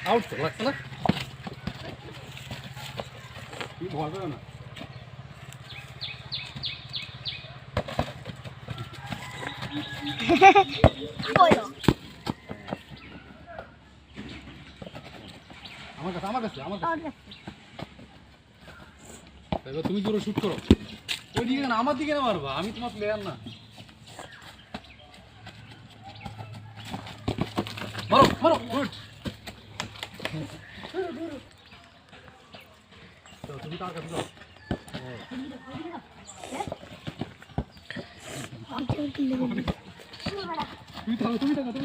out তো লাগছে না কি ভয় করে না আমার কাছে এবার তুমি জোরে শুট করো ওই দিকে না আমার দিকে না মারবা আমি তোমার প্লেয়ার না মারো মারো গুড তুমি তার কাছে যাও তুমি থাকো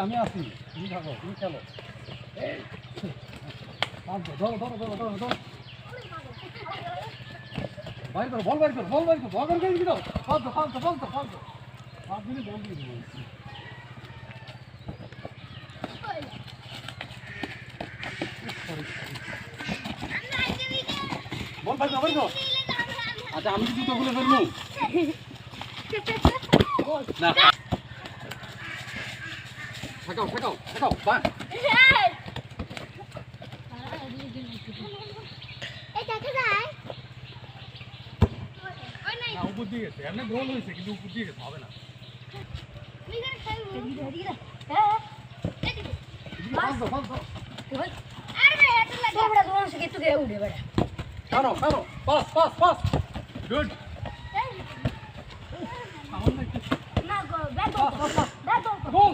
আমি আছি তুমি থাকো তুমি খেলো ধরো বাইর করো বল বাইর করো বল করে দাও ফালতু 5 মিনিট বল দিয়ে দিবো বল বাইর করো আচ্ছা আমি কি জুতো খুলে ফেলবো না ঠেকাও বান উপর দিয়ে গেছে এমনি গোল হয়েছে কিন্তু উপর দিয়ে গেছে হবে না পাস গুড গোল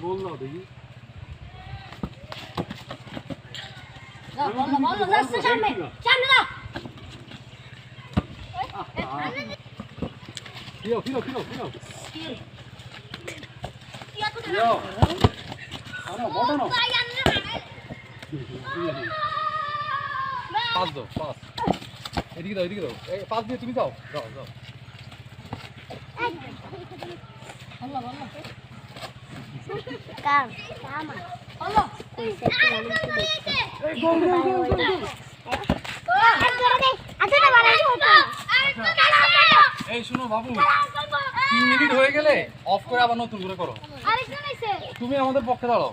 গোল দাও দেখি সামনে ফিরো পাস এদিকে দাও পাস দিয়ে তুমি যাও এই শুনো বাবু 3 মিনিট হয়ে গেলে অফ করে আবার নতুন করে করো তুমি আমাদের পক্ষে দাঁড়াও